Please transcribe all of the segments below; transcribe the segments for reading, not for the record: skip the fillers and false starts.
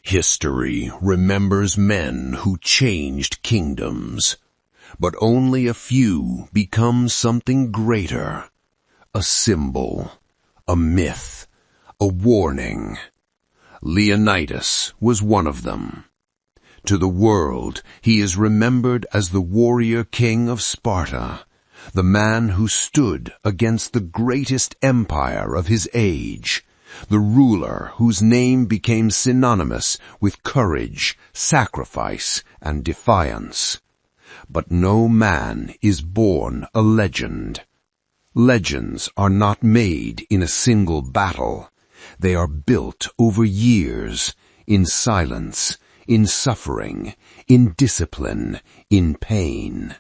History remembers men who changed kingdoms, but only a few become something greater. A symbol, a myth, a warning. Leonidas was one of them. To the world, he is remembered as the warrior king of Sparta, the man who stood against the greatest empire of his age, the ruler whose name became synonymous with courage, sacrifice, and defiance. But no man is born a legend. Legends are not made in a single battle. They are built over years, in silence, in suffering, in discipline, in pain.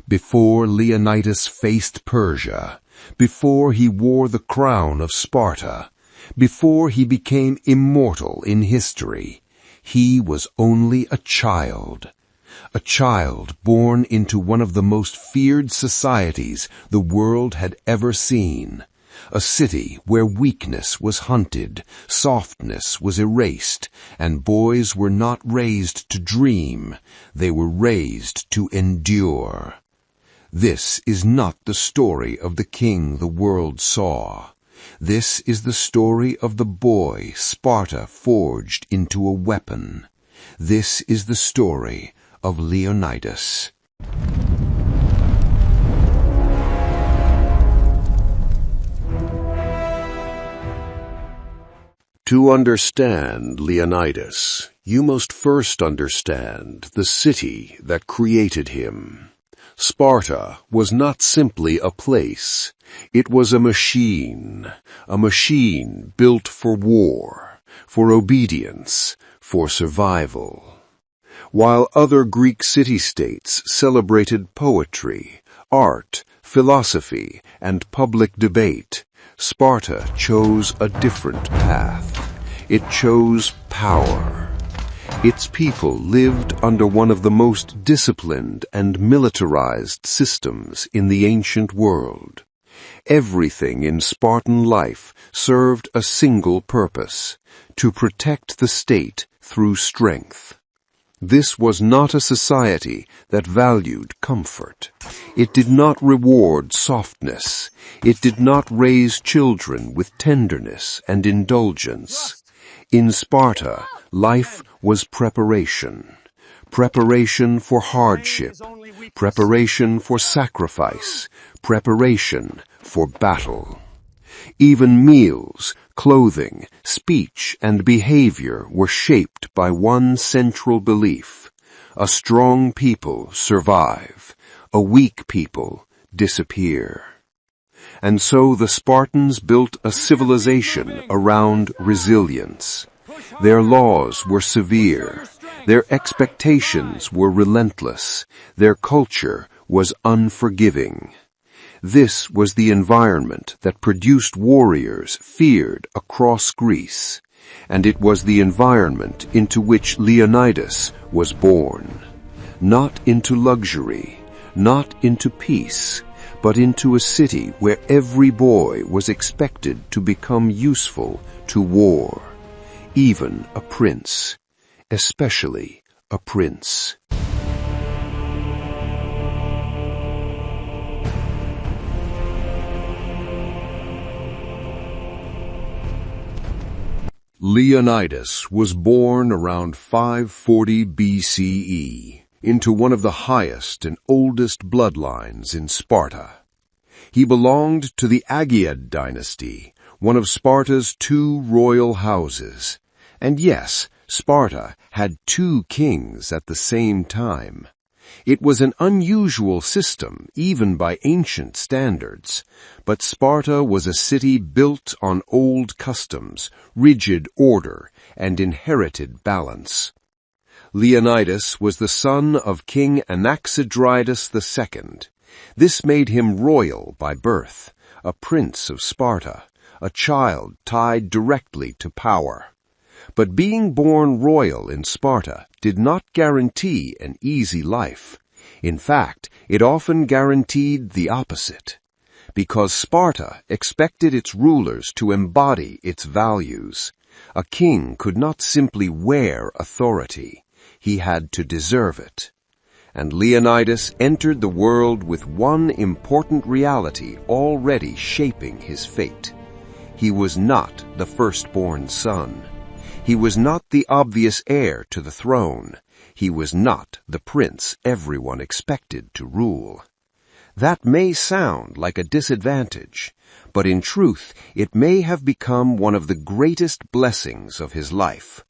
Before Leonidas faced Persia, before he wore the crown of Sparta, before he became immortal in history, he was only a child born into one of the most feared societies the world had ever seen, a city where weakness was hunted, softness was erased, and boys were not raised to dream, they were raised to endure. This is not the story of the king the world saw. This is the story of the boy Sparta forged into a weapon. This is the story of Leonidas. To understand Leonidas, you must first understand the city that created him. Sparta was not simply a place. It was a machine built for war, for obedience, for survival. While other Greek city-states celebrated poetry, art, philosophy, and public debate, Sparta chose a different path. It chose power. Its people lived under one of the most disciplined and militarized systems in the ancient world. Everything in Spartan life served a single purpose: to protect the state through strength. This was not a society that valued comfort. It did not reward softness. It did not raise children with tenderness and indulgence. In Sparta, life was preparation. Preparation for hardship. Preparation for sacrifice. Preparation for battle. Even meals, clothing, speech, and behavior were shaped by one central belief: a strong people survive, a weak people disappear. And so the Spartans built a civilization around resilience. Their laws were severe, their expectations were relentless, their culture was unforgiving. This was the environment that produced warriors feared across Greece, and it was the environment into which Leonidas was born. Not into luxury, not into peace, but into a city where every boy was expected to become useful to war, even a prince, especially a prince. Leonidas was born around 540 BCE into one of the highest and oldest bloodlines in Sparta. He belonged to the Agoge dynasty, one of Sparta's two royal houses. And yes, Sparta had two kings at the same time. It was an unusual system, even by ancient standards, but Sparta was a city built on old customs, rigid order, and inherited balance. Leonidas was the son of King Anaxandridas II. This made him royal by birth, a prince of Sparta, a child tied directly to power. But being born royal in Sparta did not guarantee an easy life. In fact, it often guaranteed the opposite. Because Sparta expected its rulers to embody its values. A king could not simply wear authority. He had to deserve it. And Leonidas entered the world with one important reality already shaping his fate. He was not the firstborn son. He was not the obvious heir to the throne. He was not the prince everyone expected to rule. That may sound like a disadvantage, but in truth it may have become one of the greatest blessings of his life.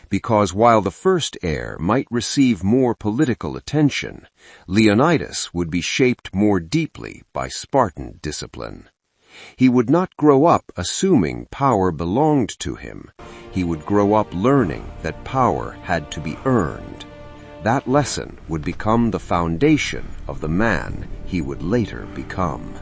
Because while the first heir might receive more political attention, Leonidas would be shaped more deeply by Spartan discipline. He would not grow up assuming power belonged to him. He would grow up learning that power had to be earned. That lesson would become the foundation of the man he would later become.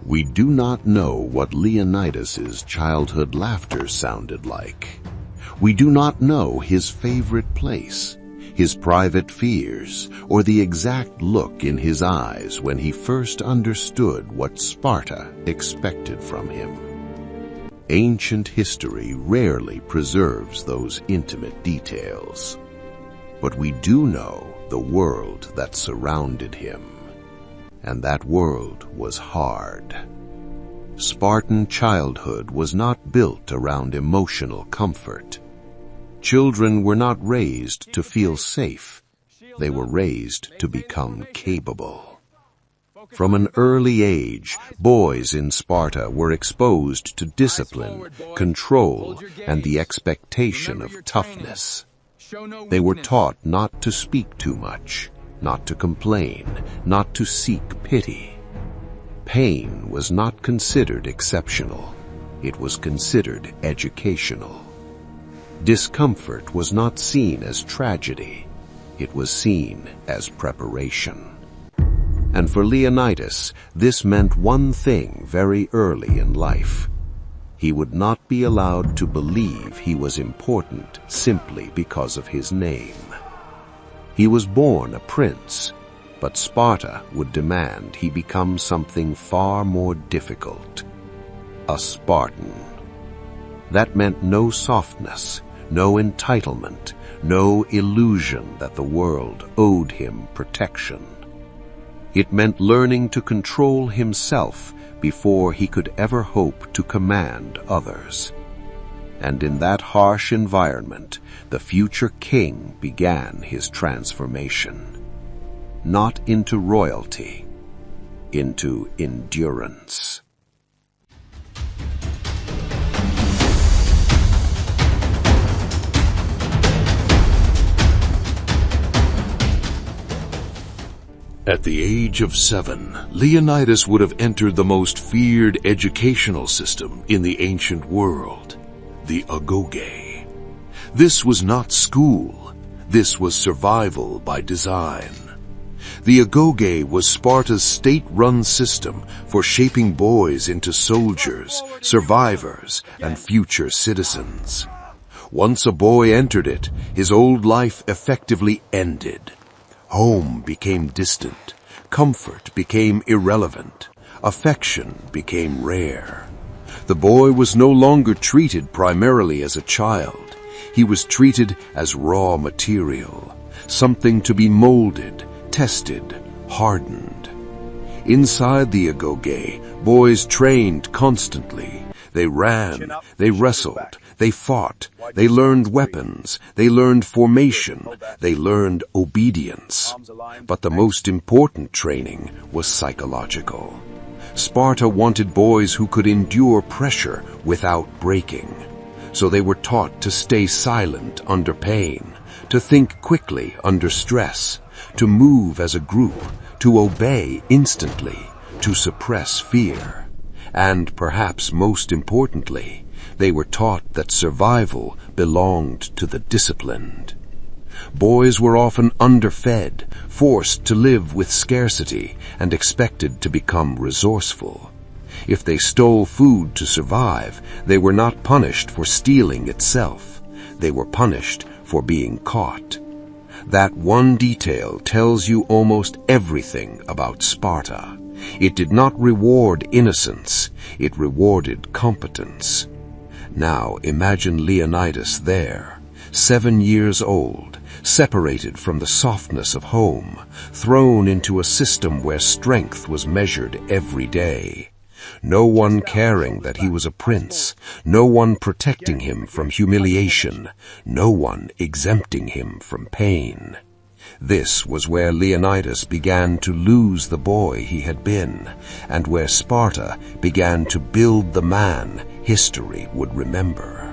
We do not know what Leonidas's childhood laughter sounded like. We do not know his favorite place, his private fears, or the exact look in his eyes when he first understood what Sparta expected from him. Ancient history rarely preserves those intimate details. But we do know the world that surrounded him. And that world was hard. Spartan childhood was not built around emotional comfort. Children were not raised to feel safe. They were raised to become capable. From an early age, boys in Sparta were exposed to discipline, control, and the expectation of toughness. They were taught not to speak too much, not to complain, not to seek pity. Pain was not considered exceptional. It was considered educational. Discomfort was not seen as tragedy. It was seen as preparation. And for Leonidas, this meant one thing very early in life. He would not be allowed to believe he was important simply because of his name. He was born a prince, but Sparta would demand he become something far more difficult. A Spartan. That meant no softness, no entitlement, no illusion that the world owed him protection. It meant learning to control himself before he could ever hope to command others. And in that harsh environment, the future king began his transformation. Not into royalty, into endurance. At the age of 7, Leonidas would have entered the most feared educational system in the ancient world, the Agoge. This was not school. This was survival by design. The Agoge was Sparta's state-run system for shaping boys into soldiers, survivors, and future citizens. Once a boy entered it, his old life effectively ended. Home became distant, comfort became irrelevant, affection became rare. The boy was no longer treated primarily as a child. He was treated as raw material, something to be molded, tested, hardened. Inside the Agoge, boys trained constantly. They ran, they wrestled, they fought, they learned weapons, they learned formation, they learned obedience. But the most important training was psychological. Sparta wanted boys who could endure pressure without breaking. So they were taught to stay silent under pain, to think quickly under stress, to move as a group, to obey instantly, to suppress fear. And perhaps most importantly, they were taught that survival belonged to the disciplined. Boys were often underfed, forced to live with scarcity, and expected to become resourceful. If they stole food to survive, they were not punished for stealing itself. They were punished for being caught. That one detail tells you almost everything about Sparta. It did not reward innocence, it rewarded competence. Now imagine Leonidas there, 7 years old, separated from the softness of home, thrown into a system where strength was measured every day. No one caring that he was a prince, no one protecting him from humiliation, no one exempting him from pain. This was where Leonidas began to lose the boy he had been, and where Sparta began to build the man history would remember.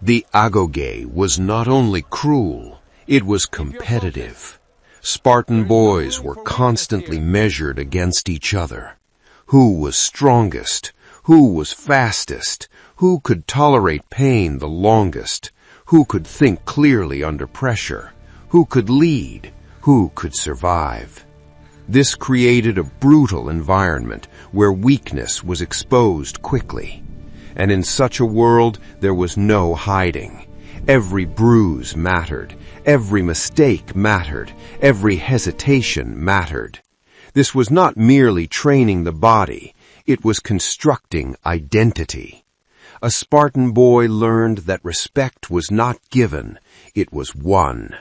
The Agoge was not only cruel, it was competitive. Spartan boys were constantly measured against each other. Who was strongest? Who was fastest? Who could tolerate pain the longest? Who could think clearly under pressure? Who could lead? Who could survive? This created a brutal environment where weakness was exposed quickly. And in such a world, there was no hiding. Every bruise mattered. Every mistake mattered. Every hesitation mattered. This was not merely training the body. It was constructing identity. A Spartan boy learned that respect was not given. It was won.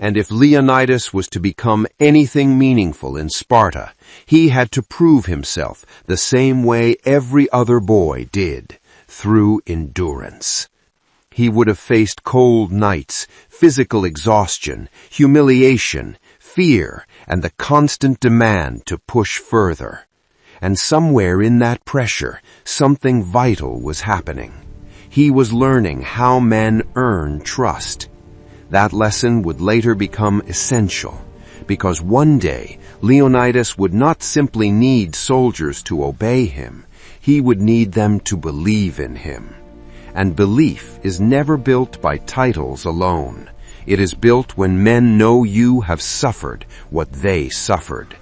And if Leonidas was to become anything meaningful in Sparta, he had to prove himself the same way every other boy did. Through endurance. He would have faced cold nights, physical exhaustion, humiliation, fear, and the constant demand to push further. And somewhere in that pressure, something vital was happening. He was learning how men earn trust. That lesson would later become essential, because one day Leonidas would not simply need soldiers to obey him. He would need them to believe in him. And belief is never built by titles alone. It is built when men know you have suffered what they suffered.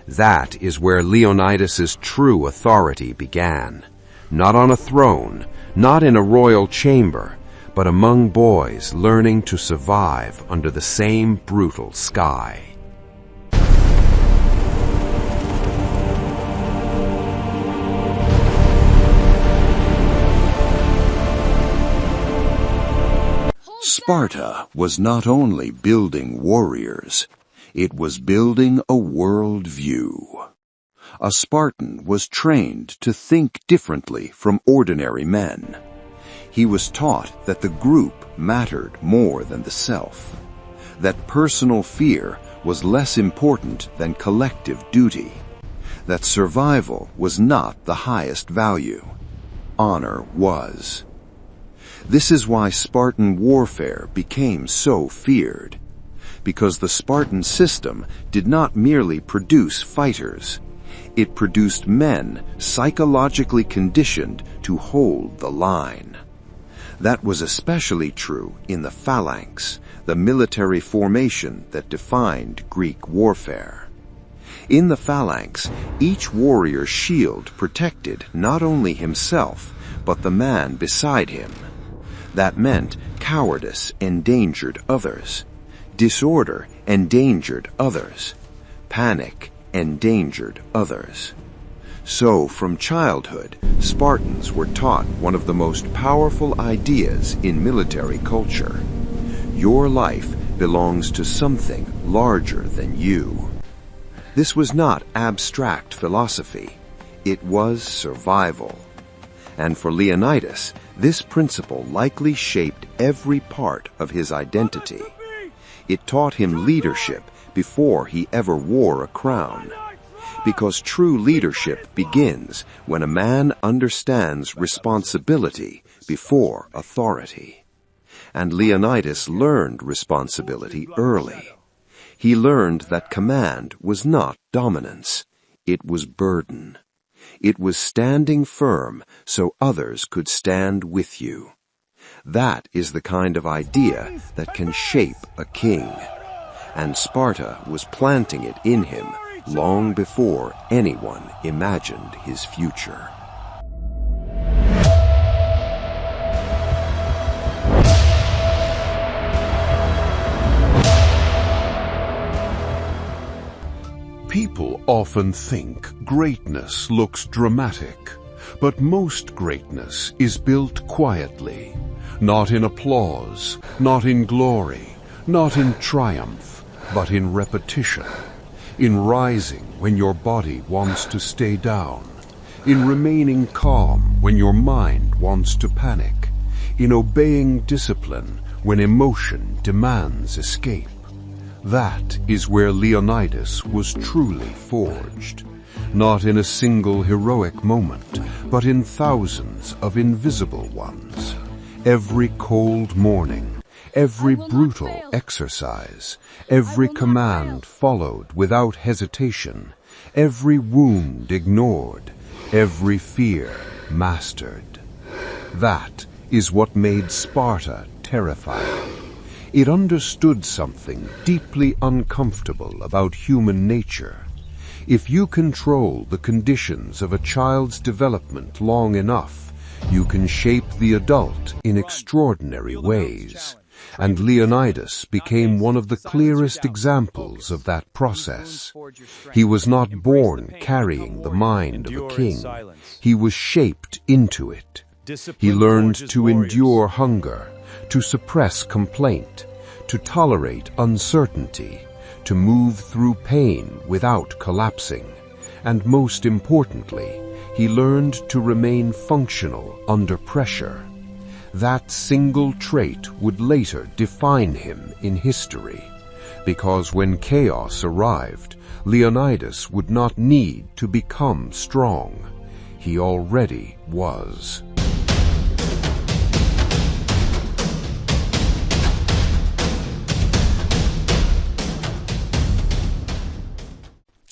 That is where Leonidas's true authority began. Not on a throne, not in a royal chamber, but among boys learning to survive under the same brutal sky. Sparta was not only building warriors, it was building a world view. A Spartan was trained to think differently from ordinary men. He was taught that the group mattered more than the self, that personal fear was less important than collective duty, that survival was not the highest value. Honor was. This is why Spartan warfare became so feared, because the Spartan system did not merely produce fighters. It produced men psychologically conditioned to hold the line. That was especially true in the phalanx, the military formation that defined Greek warfare. In the phalanx, each warrior's shield protected not only himself, but the man beside him. That meant cowardice endangered others, disorder endangered others, panic endangered others. So from childhood, Spartans were taught one of the most powerful ideas in military culture. Your life belongs to something larger than you. This was not abstract philosophy. It was survival. And for Leonidas, this principle likely shaped every part of his identity. It taught him leadership before he ever wore a crown. Because true leadership begins when a man understands responsibility before authority. And Leonidas learned responsibility early. He learned that command was not dominance. It was burden. It was standing firm so others could stand with you. That is the kind of idea that can shape a king. and Sparta was planting it in him long before anyone imagined his future. People often think greatness looks dramatic, but most greatness is built quietly, not in applause, not in glory, not in triumph, but in repetition, in rising when your body wants to stay down, in remaining calm when your mind wants to panic, in obeying discipline when emotion demands escape. That is where Leonidas was truly forged, not in a single heroic moment, but in thousands of invisible ones. Every cold morning, every brutal exercise, every command followed without hesitation, every wound ignored, every fear mastered. That is what made Sparta terrifying. It understood something deeply uncomfortable about human nature. If you control the conditions of a child's development long enough, you can shape the adult in extraordinary ways. And Leonidas became one of the clearest examples of that process. He was not born carrying the mind of a king. He was shaped into it. He learned to endure hunger, to suppress complaint, to tolerate uncertainty, to move through pain without collapsing, and most importantly, he learned to remain functional under pressure. That single trait would later define him in history, because when chaos arrived, Leonidas would not need to become strong. He already was.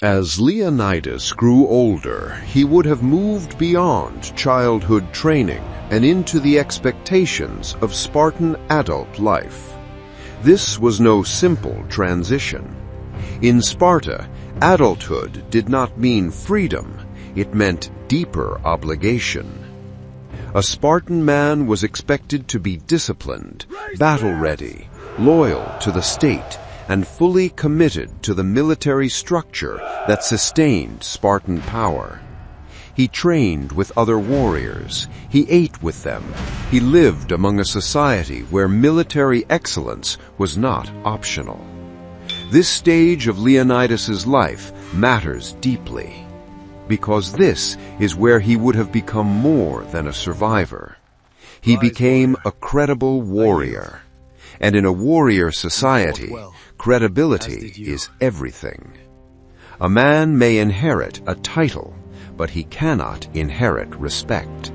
As Leonidas grew older, he would have moved beyond childhood training and into the expectations of Spartan adult life. This was no simple transition. In Sparta, adulthood did not mean freedom, it meant deeper obligation. A Spartan man was expected to be disciplined, battle-ready, loyal to the state, and fully committed to the military structure that sustained Spartan power. He trained with other warriors, he ate with them, he lived among a society where military excellence was not optional. This stage of Leonidas's life matters deeply, because this is where he would have become more than a survivor. He became a credible warrior, and in a warrior society, credibility is everything. A man may inherit a title, but he cannot inherit respect.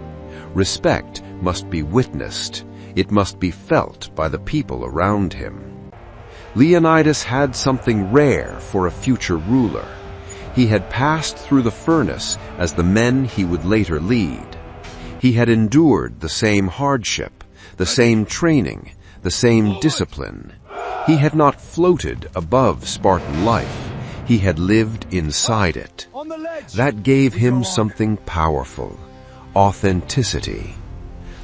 Respect must be witnessed. It must be felt by the people around him. Leonidas had something rare for a future ruler. He had passed through the furnace as the men he would later lead. He had endured the same hardship, the same training, the same discipline. He had not floated above Spartan life. He had lived inside it. That gave him something powerful, authenticity.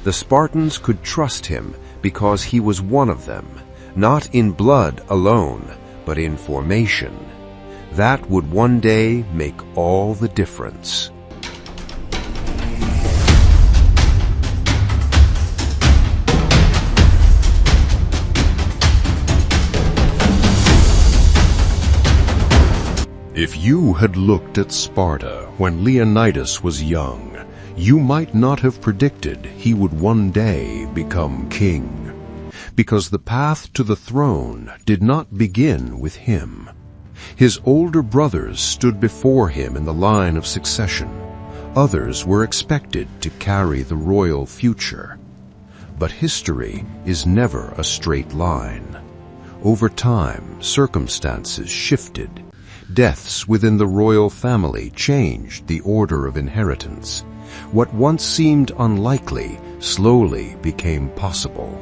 The Spartans could trust him because he was one of them, not in blood alone, but in formation. That would one day make all the difference. If you had looked at Sparta when Leonidas was young, you might not have predicted he would one day become king, because the path to the throne did not begin with him. His older brothers stood before him in the line of succession. Others were expected to carry the royal future. But history is never a straight line. Over time, circumstances shifted. Deaths within the royal family changed the order of inheritance. What once seemed unlikely slowly became possible,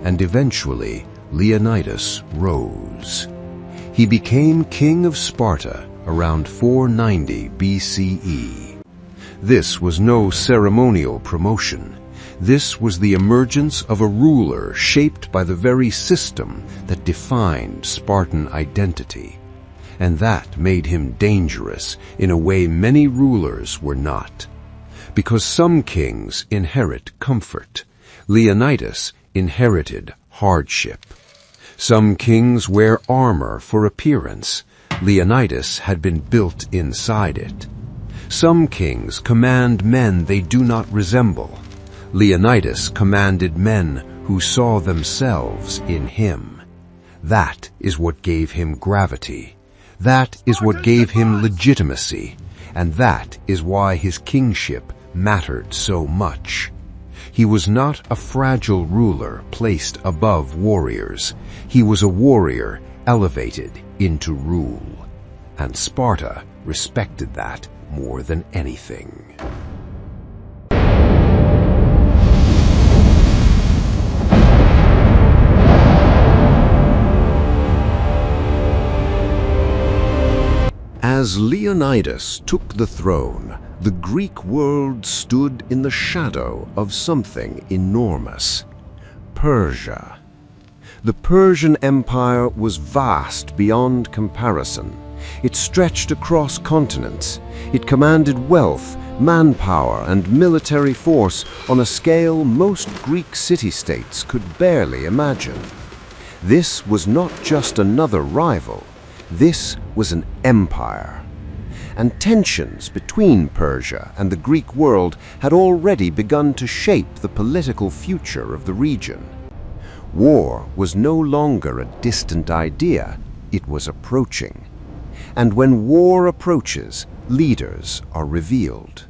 and eventually Leonidas rose. He became King of Sparta around 490 BCE. This was no ceremonial promotion. This was the emergence of a ruler shaped by the very system that defined Spartan identity. And that made him dangerous in a way many rulers were not. Because some kings inherit comfort, Leonidas inherited hardship. Some kings wear armor for appearance. Leonidas had been built inside it. Some kings command men they do not resemble. Leonidas commanded men who saw themselves in him. That is what gave him gravity. That is what gave him legitimacy. And that is why his kingship mattered so much. He was not a fragile ruler placed above warriors. He was a warrior elevated into rule. And Sparta respected that more than anything. As Leonidas took the throne, the Greek world stood in the shadow of something enormous: Persia. The Persian Empire was vast beyond comparison. It stretched across continents. It commanded wealth, manpower, and military force on a scale most Greek city-states could barely imagine. This was not just another rival. This was an empire. And tensions between Persia and the Greek world had already begun to shape the political future of the region. War was no longer a distant idea, it was approaching. And when war approaches, leaders are revealed.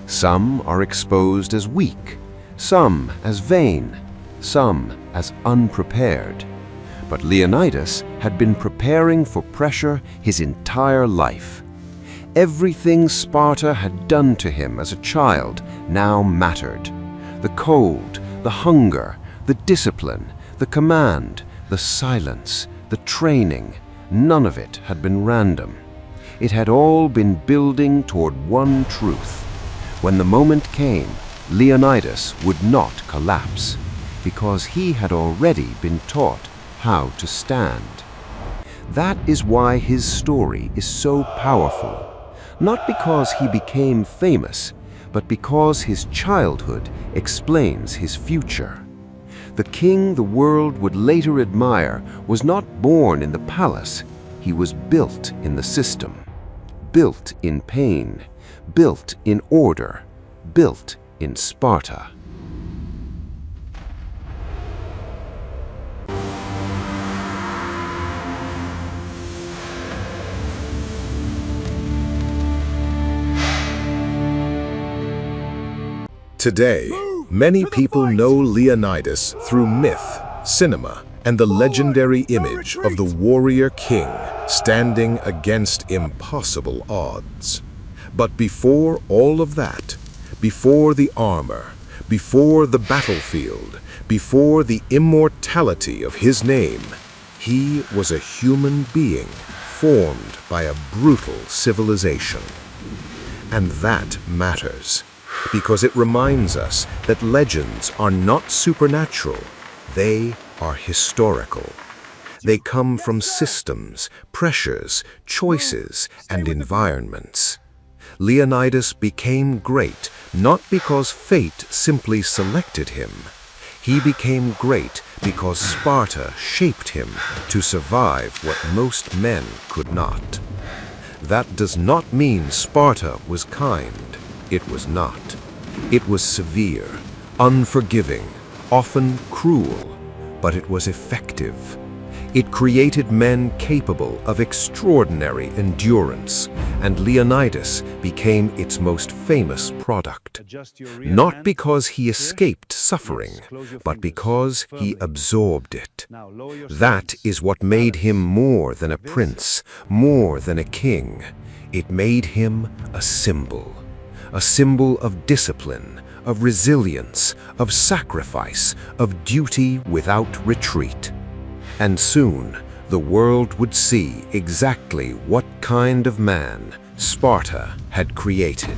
Some are exposed as weak, some as vain, some as unprepared. But Leonidas had been preparing for pressure his entire life. Everything Sparta had done to him as a child now mattered. The cold, the hunger, the discipline, the command, the silence, the training, none of it had been random. It had all been building toward one truth. When the moment came, Leonidas would not collapse, because he had already been taught how to stand. That is why his story is so powerful. Not because he became famous, but because his childhood explains his future. The king the world would later admire was not born in the palace. He was built in the system, built in pain, built in order, built in Sparta. Today, many people know Leonidas through myth, cinema, and the legendary image of the warrior king standing against impossible odds. But before all of that, before the armor, before the battlefield, before the immortality of his name, he was a human being formed by a brutal civilization. And that matters, because it reminds us that legends are not supernatural, they are historical. They come from systems, pressures, choices, and environments. Leonidas became great not because fate simply selected him. He became great because Sparta shaped him to survive what most men could not. That does not mean Sparta was kind. It was not. It was severe, unforgiving, often cruel, but it was effective. It created men capable of extraordinary endurance, and Leonidas became its most famous product. Not because he escaped suffering, but because he absorbed it. That is what made him more than a prince, more than a king. It made him a symbol of discipline, of resilience, of sacrifice, of duty without retreat. And soon, the world would see exactly what kind of man Sparta had created.